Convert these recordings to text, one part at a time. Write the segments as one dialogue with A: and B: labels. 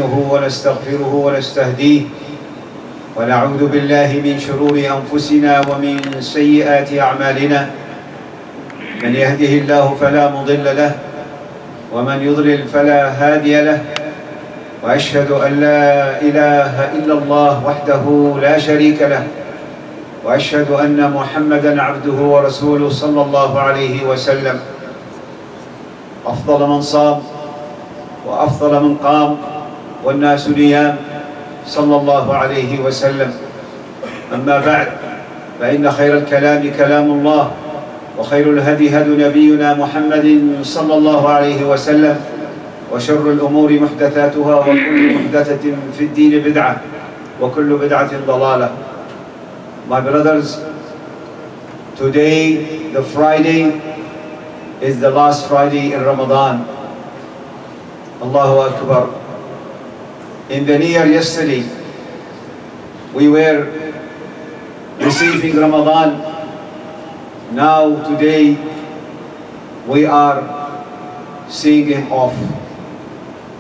A: ونستعينه ونستغفره ونستهديه ونعوذ بالله من شرور أنفسنا ومن سيئات أعمالنا. من يهده الله فلا مضل له ومن يضلل فلا هادي له، وأشهد أن لا إله إلا الله وحده لا شريك له، وأشهد أن محمدًا عبده ورسوله صلى الله عليه وسلم. أفضل من صام وأفضل من قام والناس نيام صلى الله عليه وسلم. أما بعد، فإن خير الكلام كلام الله، وخير الهدي هدي نبينا محمد صلى الله عليه وسلم، وشر الأمور محدثاتها، وكل محدثة في الدين بدعة، وكل بدعة ضلالة. My brothers, today, the Friday, is the last Friday in Ramadan. Allahu Akbar. In the near yesterday, we were receiving Ramadan. Now, today, we are seeing him off.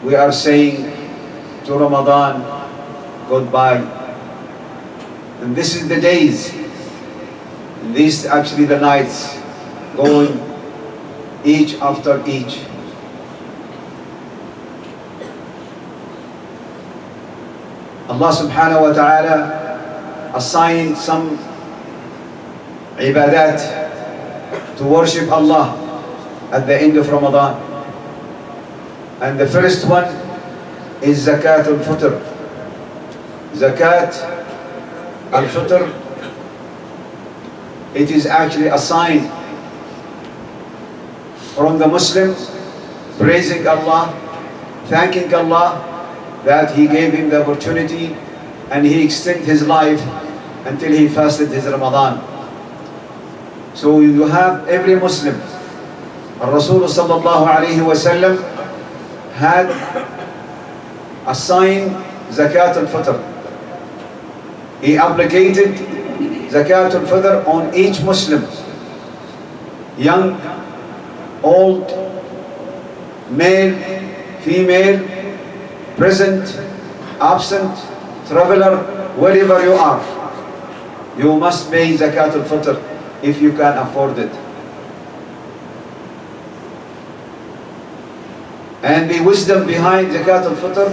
A: We are saying to Ramadan, goodbye. And this is the days, these actually the nights, going each after each. Allah subhanahu wa ta'ala assigned some ibadat to worship Allah at the end of Ramadan. And the first one is zakatul Fitr. Zakat al-Fitr, it is actually a sign from the Muslim praising Allah, thanking Allah that He gave him the opportunity and He extended his life until he fasted his Ramadan. So you have every Muslim. Rasul sallallahu alayhi wa sallam had assigned zakat al-Fitr. He obligated zakat al-Fitr on each Muslim, young, old, male, female, present, absent, traveler, wherever you are. You must pay zakat al-Fitr if you can afford it. And the wisdom behind zakat al-Fitr,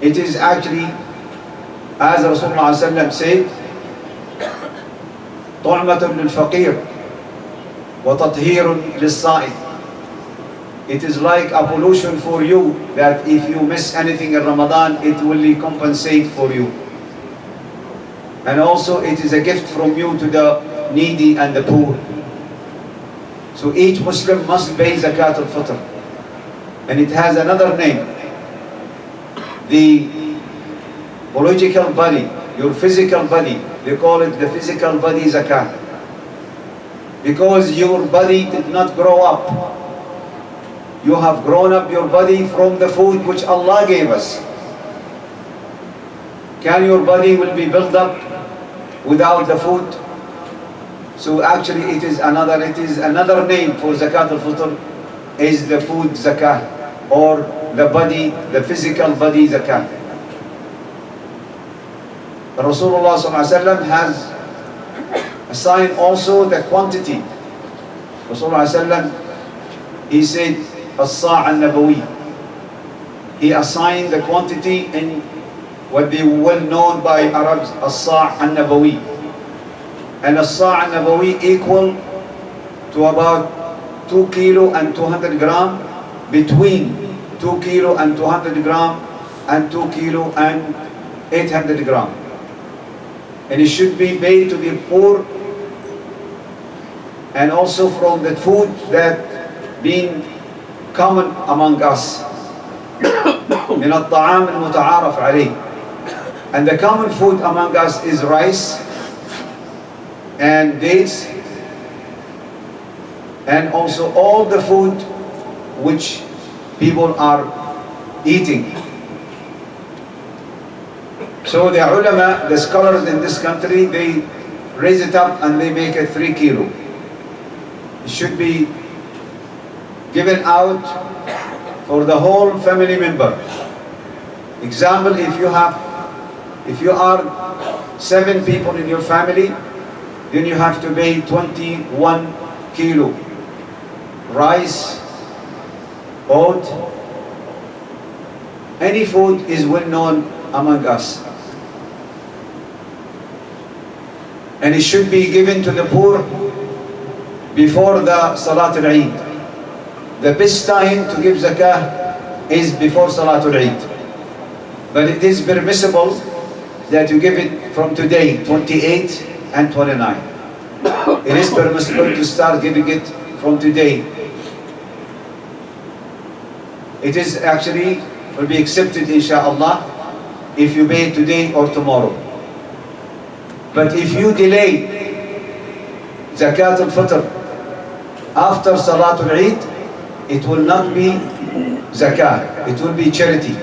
A: it is actually, as Rasulullah said, طعمة للفقير وتطهير للصائم. It is like a pollution for you, that if you miss anything in Ramadan, it will compensate for you. And also it is a gift from you to the needy and the poor. So each Muslim must pay zakat al-Fitr. And it has another name. The biological body, your physical body, they call it the physical body zakat. Because your body did not grow up. You have grown up your body from the food which Allah gave us. Can your body will be built up without the food? So actually it is another name for zakat al-Fitr, is the food zakat, or the body, the physical body zakat. Rasulullah ﷺ has assigned also the quantity. Rasulullah ﷺ, he said, as-sa' al-nabawi. He assigned the quantity in what they well known by Arabs, as-sa' al-nabawi. And as-sa' al-nabawi equal to about 2 kilo and 200 gram, between 2 kilo and 200 gram and 2 kilo and 800 gram. And it should be paid to the poor, and also from the food that being common among us. من الطعام المتعارف عليه. And the common food among us is rice and dates, and also all the food which people are eating. So the ulama, the scholars in this country, they raise it up and they make it 3 kilo. It should be given out for the whole family member. Example, if you are 7 people in your family, then you have to pay 21 kilo rice, oat. Any food is well known among us. And it should be given to the poor before the Salat al-Eid. The best time to give zakah is before Salat al-Eid. But it is permissible that you give it from today, 28 and 29. It is permissible to start giving it from today. It is actually, will be accepted inshallah if you pay it today or tomorrow. But if you delay zakatul Fitr after Salatul Eid, it will not be zakah, it will be charity.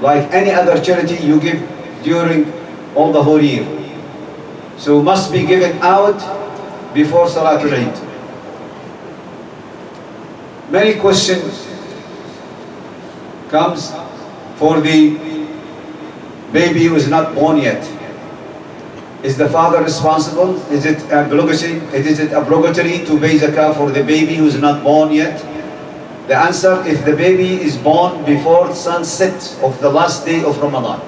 A: Like any other charity you give during all the whole year. So must be given out before Salatul Eid. Many questions comes for the baby who is not born yet. Is the father responsible? Is it obligatory to pay zakah for the baby who is not born yet? The answer, if the baby is born before sunset of the last day of Ramadan.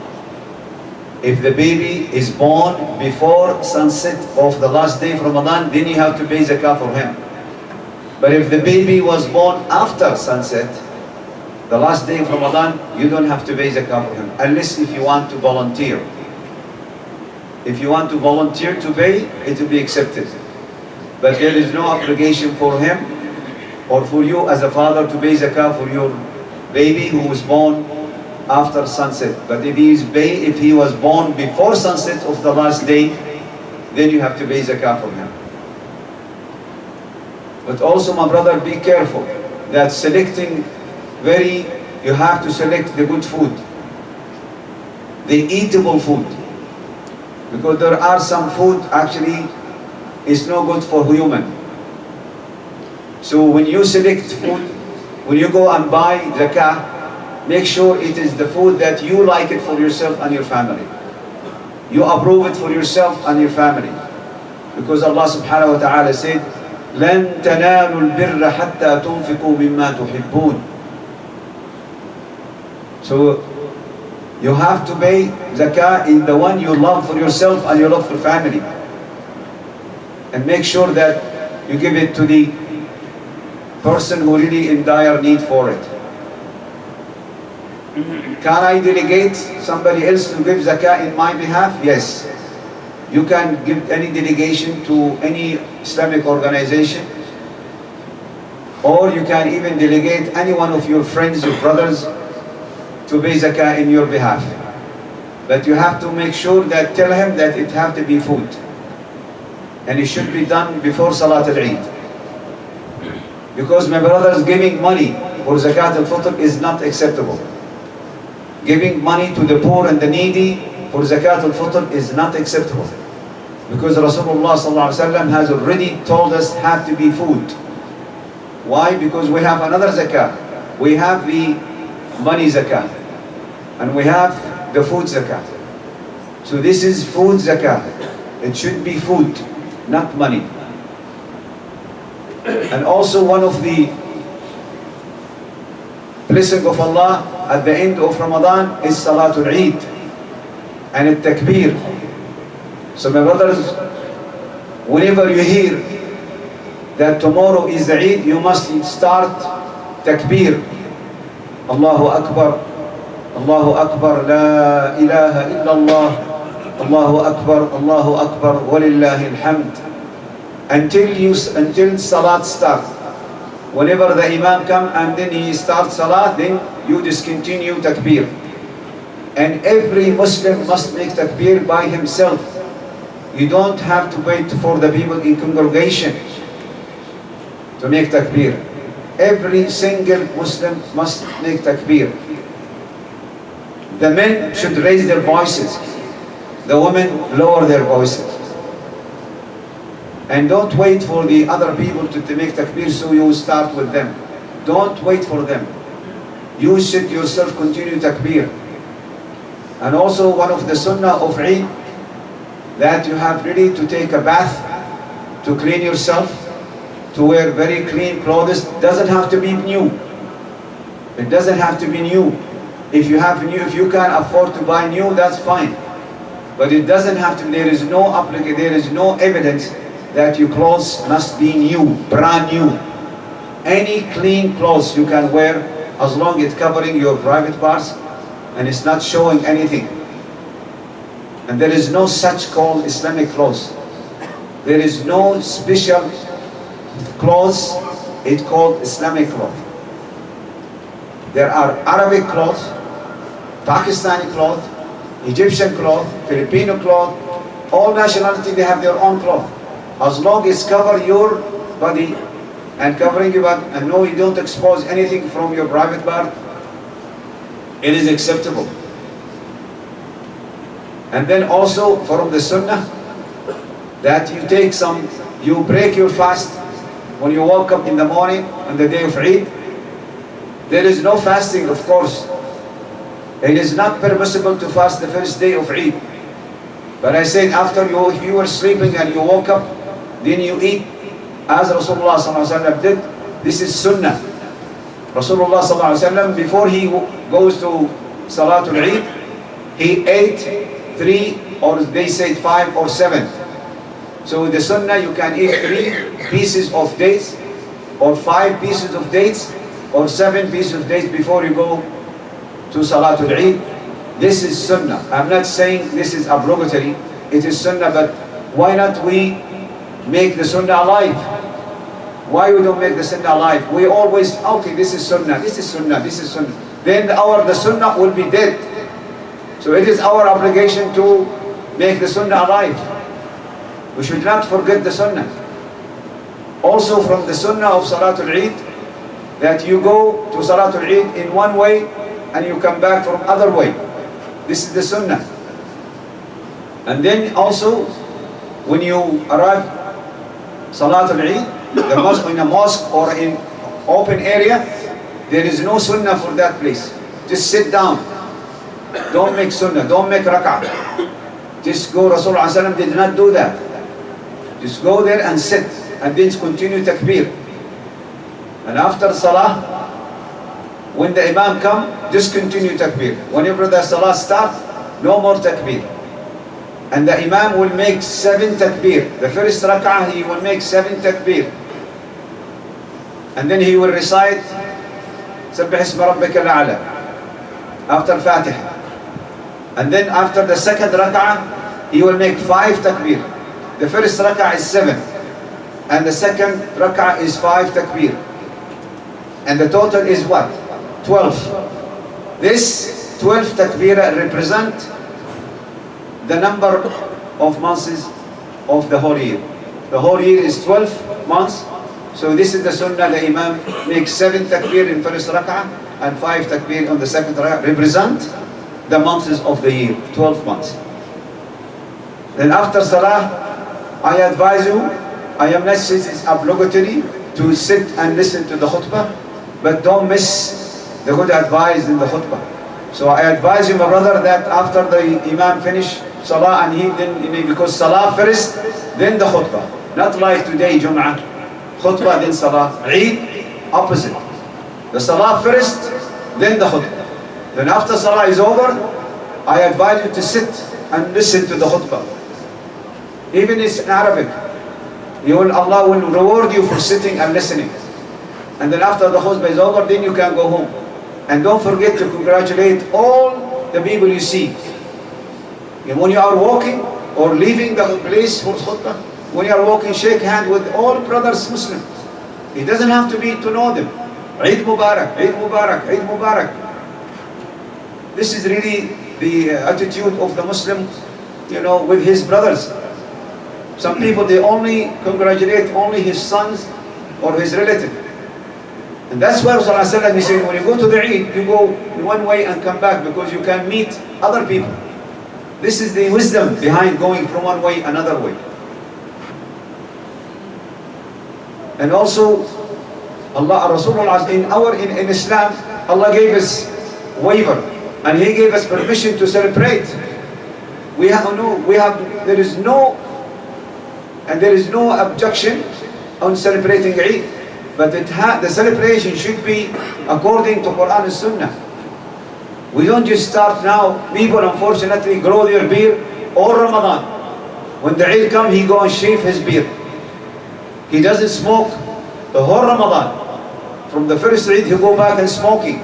A: If the baby is born before sunset of the last day of Ramadan, then you have to pay zakah for him. But if the baby was born after sunset, the last day of Ramadan, you don't have to pay zakah for him, unless if you want to volunteer. If you want to volunteer to pay, it will be accepted. But there is no obligation for him or for you as a father to pay zakah for your baby who was born after sunset. But if he was born before sunset of the last day, then you have to pay zakah for him. But also, my brother, be careful that you have to select the good food, the eatable food. Because there are some food actually is no good for human. So when you select food, when you go and buy zakah, make sure it is the food that you like it for yourself and your family. You approve it for yourself and your family. Because Allah subhanahu wa ta'ala said, لَن تَنَالُوا الْبِرَّ حَتَّى تُنْفِقُوا مِمَّا تُحِبُّونَ. So you have to pay zakah in the one you love for yourself and you love for family. And make sure that you give it to the person who really in dire need for it. Can I delegate somebody else to give zakah in my behalf? Yes. You can give any delegation to any Islamic organization, or you can even delegate any one of your friends, your brothers, to pay zakah in your behalf. But you have to make sure that, tell him that it have to be food. And it should be done before Salat al-Eid. Because my brothers, giving money for zakat al-Fitr is not acceptable. Giving money to the poor and the needy for zakat al-Fitr is not acceptable. Because Rasulullah sallallahu alaihi wasallam has already told us have to be food. Why? Because we have another zakah. We have the money zakah. And we have the food zakah. So this is food zakah. It should be food, not money. And also one of the blessing of Allah at the end of Ramadan is Salatul Eid and Takbir. So my brothers, whenever you hear that tomorrow is the Eid, you must start Takbir. Allahu Akbar, Allahu Akbar, La ilaha illallah, Allahu Akbar, walillahi alhamd. Until Salat start. Whenever the Imam come and then he starts Salat, then you discontinue Takbir. And every Muslim must make Takbir by himself. You don't have to wait for the people in congregation to make Takbir. Every single Muslim must make Takbir. The men should raise their voices. The women lower their voices. And don't wait for the other people to make takbir so you start with them. Don't wait for them. You should yourself continue takbir. And also one of the sunnah of Eid, that you have really to take a bath, to clean yourself, to wear very clean clothes. Doesn't have to be new. It doesn't have to be new. If you have new, if you can afford to buy new, that's fine. But it doesn't have to. There is no evidence that your clothes must be new, brand new. Any clean clothes you can wear, as long as it's covering your private parts and it's not showing anything. And there is no such called Islamic clothes. There is no special clothes, it's called Islamic clothes. There are Arabic clothes, Pakistani clothes, Egyptian clothes, Filipino clothes. All nationalities, they have their own cloth. As long as cover your body and covering your body, and no, you don't expose anything from your private part, it is acceptable. And then also from the sunnah, that you break your fast when you wake up in the morning on the day of Eid. There is no fasting, of course. It is not permissible to fast the first day of Eid. But I said if you were sleeping and you woke up, then you eat as Rasulullah ﷺ did. This is sunnah. Rasulullah ﷺ, before he goes to Salatul Eid, he ate 3, or they said 5 or 7. So with the sunnah, you can eat 3 pieces of dates, or 5 pieces of dates, or 7 pieces of dates before you go to Salatul Eid. This is sunnah. I'm not saying this is obligatory. It is sunnah, but why not we make the sunnah alive? Why we don't make the sunnah alive? We always, okay, this is sunnah, this is sunnah, this is sunnah. Then the sunnah will be dead. So it is our obligation to make the sunnah alive. We should not forget the sunnah. Also from the sunnah of Salatul Eid, that you go to Salatul Eid in one way and you come back from other way. This is the sunnah. And then also, when you arrive Salatul Eid, in a mosque or in open area, there is no sunnah for that place. Just sit down. Don't make sunnah, don't make rak'ah. Just go, Rasulullah ﷺ did not do that. Just go there and sit, and then continue takbir. And after salah, when the imam come, just continue takbir. Whenever the salah start, no more takbir. And the imam will make 7 takbir. The first rak'ah, he will make 7 takbir. And then he will recite سبح اسم ربك الأعلى after Fatiha. And then after the second rak'ah, he will make 5 takbir. The first rak'ah is 7, and the second rak'ah is 5 takbir. And the total is what? 12. This 12 takbir represent the number of months of the whole year. The whole year is 12 months. So this is the sunnah. The imam makes 7 takbir in first rak'ah and 5 takbir on the second rak'ah, represent the months of the year, 12 months. Then after salah, I advise you, I am not saying it's obligatory to sit and listen to the khutbah, but don't miss the good advice in the khutbah. So I advise you, my brother, that after the imam finish salah, and because salah first, then the khutbah. Not like today, Jum'ah, khutbah, then salah. Eid, opposite. The salah first, then the khutbah. Then after salah is over, I advise you to sit and listen to the khutbah. Even it's in Arabic. Allah will reward you for sitting and listening. And then after the khutbah is over, then you can go home. And don't forget to congratulate all the people you see. And when you are walking or leaving the place for khutbah, when you are walking, shake hand with all brothers Muslim. It doesn't have to be to know them. Eid Mubarak, Eid Mubarak, Eid Mubarak. This is really the attitude of the Muslim, with his brothers. Some people, they only congratulate only his sons or his relative. And that's why Rasulullah he said, when you go to the Eid, you go one way and come back, because you can meet other people. This is the wisdom behind going from one way another way. And also, Rasulullah in Islam, Allah gave us waiver And He gave us permission to celebrate. There is no objection on celebrating Eid. But the celebration should be according to Quran and Sunnah. We don't just start now. People unfortunately grow their beard all Ramadan. When the Eid comes, he go and shave his beard. He doesn't smoke the whole Ramadan. From the first Eid, he go back and smoking.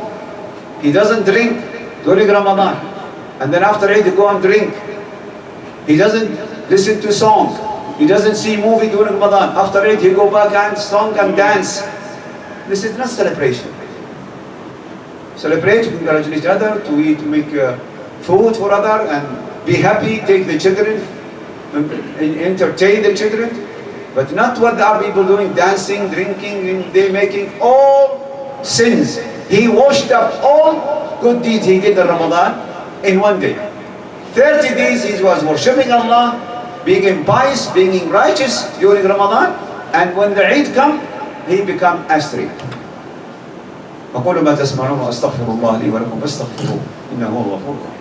A: He doesn't drink during Ramadan. And then after Eid, he go and drink. He doesn't listen to song. He doesn't see movie during Ramadan. After Eid, he go back and song and dance. This is not celebration. Celebrate, congratulate each other, to eat, to make food for other, and be happy, take the children, entertain the children. But not what are people doing, dancing, drinking, and they making all sins. He washed up all good deeds he did in Ramadan in one day. 30 days he was worshipping Allah, being pious, being righteous during Ramadan, and when the Eid come, he become astray. أقول ما تسمعون وأستغفر الله لي ولكم فاستغفروه إنه هو الغفور الرحيم.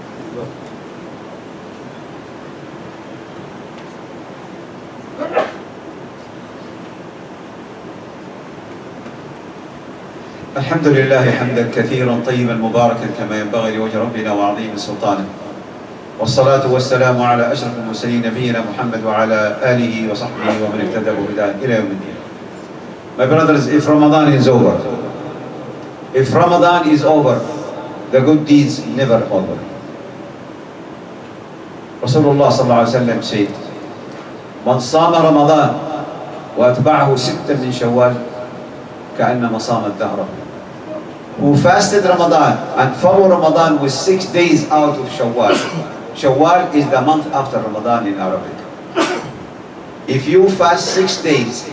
A: الحمد لله حمدا كثيرا طيبا مباركا كما ينبغي لوجه ربنا وعظيم سلطانه. والصلاة والسلام على أشرف المرسلين نبينا محمد وعلى آله وصحبه ومن اهتدى بهداه إلى يوم الدين. My brothers, if Ramadan is over, the good deeds never over. Rasulullah sallallahu alaihi wasallam said, "Man sama Ramadan wa atba'ahu sittan min Shawwal, ka'annama sama ad-dahra." Who fasted Ramadan and follow Ramadan with 6 days out of Shawwal. Shawwal is the month after Ramadan in Arabic. If you fast 6 days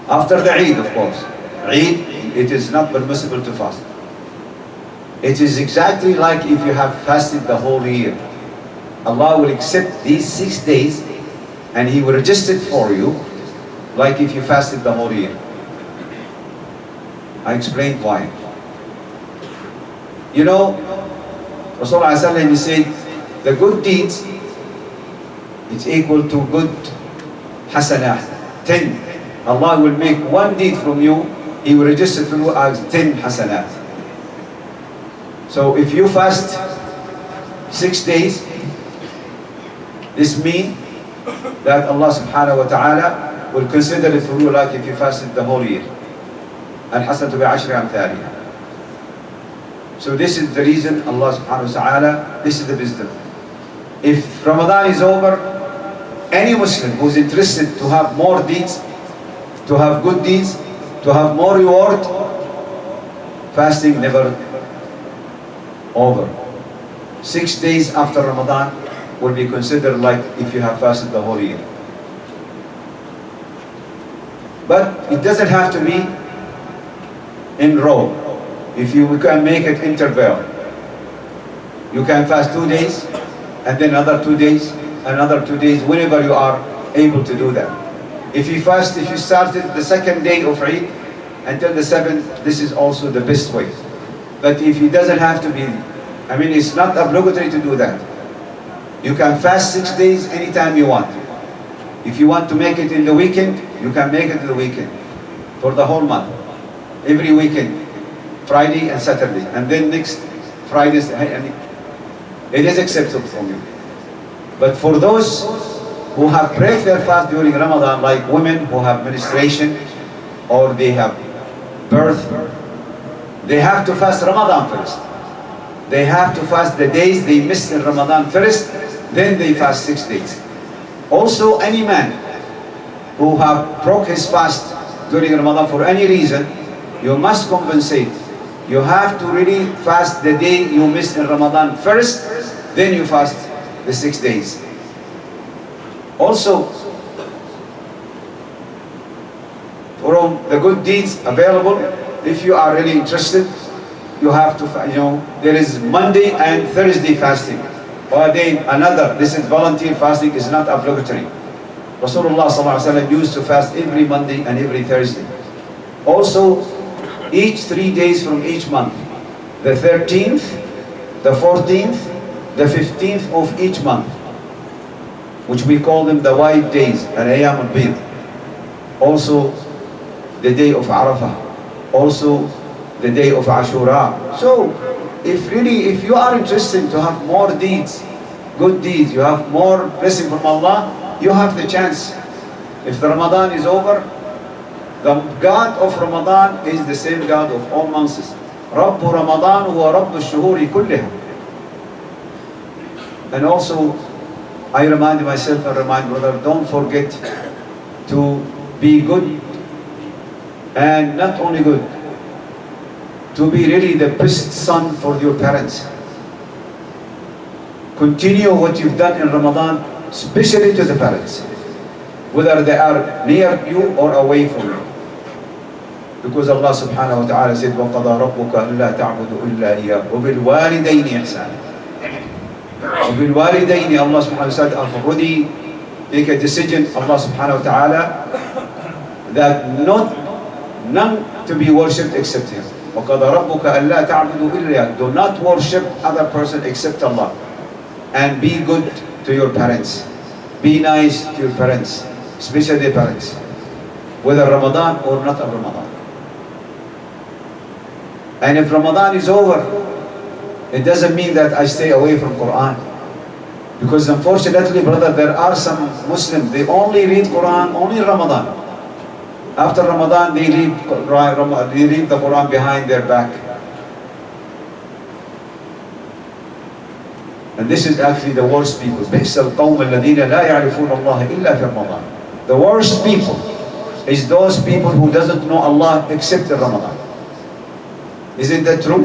A: after the Eid, of course, Eid, it is not permissible to fast. It is exactly like if you have fasted the whole year. Allah will accept these 6 days and He will register it for you like if you fasted the whole year. I explained why. You know, Rasulullah ﷺ said, the good deeds, it's equal to good hasanah, 10. Allah will make one deed from you, He will register for you as 10 hasanat. So if you fast 6 days, this means that Allah subhanahu wa ta'ala will consider it for you like if you fasted the whole year. Al-hasanatu bi'ashri amthaliha. So this is the reason Allah subhanahu wa ta'ala, this is the wisdom. If Ramadan is over, any Muslim who's interested to have more deeds, to have good deeds, to have more reward, fasting never over. 6 days after Ramadan will be considered like if you have fasted the whole year. But it doesn't have to be in row. If you can make it interval, you can fast 2 days, and then another 2 days, another 2 days, whenever you are able to do that. If you started the second day of Eid until the 7th, this is also the best way. But if it doesn't have to be, it's not obligatory to do that. You can fast 6 days anytime you want. If you want to make it in the weekend, you can make it in the weekend for the whole month. Every weekend, Friday and Saturday, and then next Fridays, it is acceptable from you. But for those who have break their fast during Ramadan, like women who have menstruation or they have birth, they have to fast Ramadan first. They have to fast the days they missed in Ramadan first, then they fast 6 days. Also, any man who have broke his fast during Ramadan for any reason, you must compensate. You have to really fast the day you missed in Ramadan first, then you fast the 6 days. Also, from the good deeds available, if you are really interested, you have to, there is Monday and Thursday fasting. Or then another, this is volunteer fasting, is not obligatory. Rasulullah ﷺ used to fast every Monday and every Thursday. Also, each 3 days from each month, the 13th, the 14th, the 15th of each month, which we call them the white days, al-Ayyam al-Bid. Also the day of Arafah, also the day of Ashura. So if you are interested to have more deeds, good deeds, you have more blessing from Allah, you have the chance. If the Ramadan is over, the God of Ramadan is the same God of all months. Rabbu Ramadan huwa Rabbu Shuhuri kulliha. And also, I remind myself and remind brother, don't forget to be good, and not only good, to be really the best son for your parents. Continue what you've done in Ramadan, especially to the parents, whether they are near you or away from you. Because Allah subhanahu wa ta'ala said, وَقَضَى رَبُّكَ أَلَّا تَعْبُدُوا إِلَّا إِيَّاهُ وَبِالْوَالِدَيْنِ إِحْسَانًا. وَبِالْوَالِدَيْنِ, Allah subhanahu wa ta'ala already make a decision, Allah subhanahu wa ta'ala, that none to be worshipped except Him. وَقَضَى رَبُّكَ أَلَّا تَعْبُدُوا إِلَّا. Do not worship other person except Allah. And be good to your parents. Be nice to your parents, especially parents, whether Ramadan or not Ramadan. And if Ramadan is over, it doesn't mean that I stay away from Quran. Because unfortunately, brother, there are some Muslims, they only read Quran only in Ramadan. After Ramadan, they read the Quran behind their back. And this is actually the worst people. بئس القوم الذين لا يعرفون الله إلا في رمضان. The worst people is those people who doesn't know Allah except in Ramadan. Isn't that true?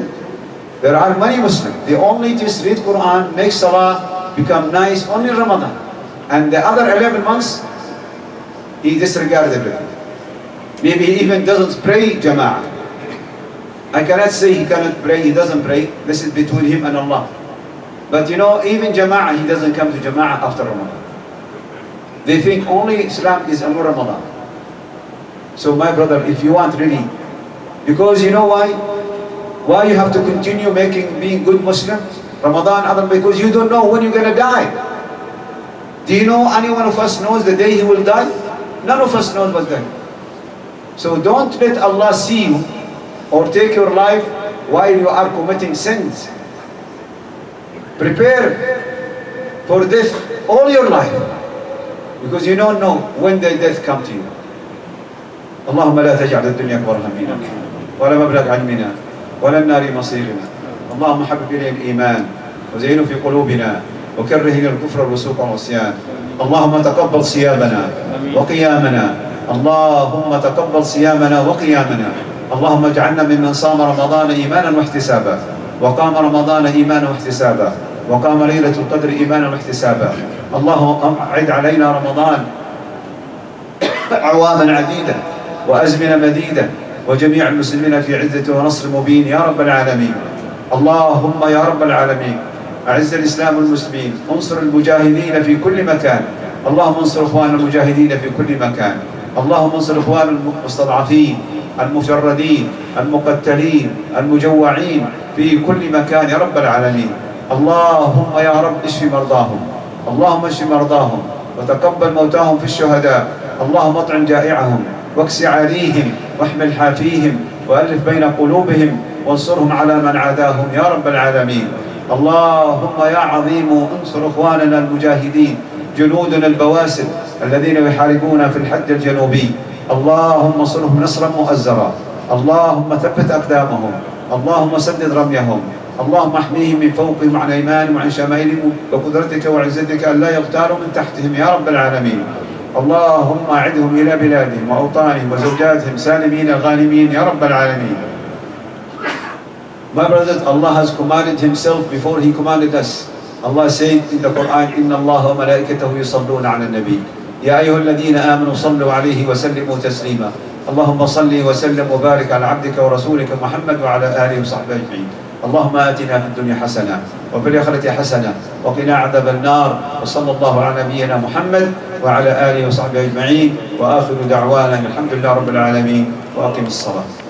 A: There are many Muslims, they only just read Quran, make Salah, become nice only in Ramadan. And the other 11 months, he disregards everything. Maybe he even doesn't pray Jama'ah. I cannot say he cannot pray, he doesn't pray. This is between him and Allah. But you know, even Jama'ah, he doesn't come to Jama'ah after Ramadan. They think only Islam is only Ramadan. So my brother, if you want really, because you know why? Why you have to continue being good Muslim? Ramadan, because you don't know when you're going to die. Do you know any one of us knows the day he will die? None of us knows what's going. So don't let Allah see you or take your life while you are committing sins. Prepare for death all your life, because you don't know when the death comes to you. اللهم لا تجعل الدنيا أكبر همنا ولا مبلغ علمنا ولا النار مصيرنا. اللهم حبب إلينا الإيمان وزينه في قلوبنا وكره إلينا الكفر والفسوق والعصيان. اللهم تقبل صيامنا وقيامنا. اللهم تقبل صيامنا وقيامنا. اللهم اجعلنا ممن صام رمضان إيمانا واحتسابا وقام رمضان إيمانا واحتسابا وقام ليلة القدر إيمانا واحتسابا. اللهم أعد علينا رمضان أعواما عديدة وأزمنة مديدة وجميع المسلمين في عزة ونصر مبين يا رب العالمين. اللهم يا رب العالمين أعز الإسلام والمسلمين، انصر المجاهدين في كل مكان. اللهم انصر إخوان المجاهدين في كل مكان. اللهم انصر إخوان المستضعفين المجردين المقتلين المجوعين في كل مكان يا رب العالمين. اللهم يا رب اشف مرضاهم، اللهم اشف مرضاهم وتقبل موتاهم في الشهداء. اللهم اطعم جائعهم واكس عاريهم واحمل حافيهم وألف بين قلوبهم وانصرهم على من عاداهم يا رب العالمين. اللهم يا عظيم انصر إخواننا المجاهدين جنودنا البواسل الذين يحاربون في الحد الجنوبي. اللهم انصرهم نصرا مؤزرا. اللهم ثبت أقدامهم. اللهم سدد رميهم. اللهم احميهم من فوقهم وعن ايمانهم وعن شمائلهم بقدرتك وعزتك ان لا يغتالوا من تحتهم يا رب العالمين. اللهم اعدهم الى بلادهم واوطانهم وزوجاتهم سالمين غانمين يا رب العالمين. My brothers, Allah has commanded Himself before He commanded us. Allah said in the Quran, إن الله وملائكته يصلون على النبي يا أيها الذين آمنوا صلوا عليه وسلموا تسليما. اللهم صل وسلم وبارك على عبدك ورسولك محمد وعلى آله وصحبه أجمعين. اللهم آتنا في الدنيا حسنة وفي الآخرة حسنة وقنا عذاب النار. وصلى الله على نبينا محمد وعلى آله وصحبه أجمعين. وآخر دعوانا الحمد لله رب العالمين. وأقم الصلاة.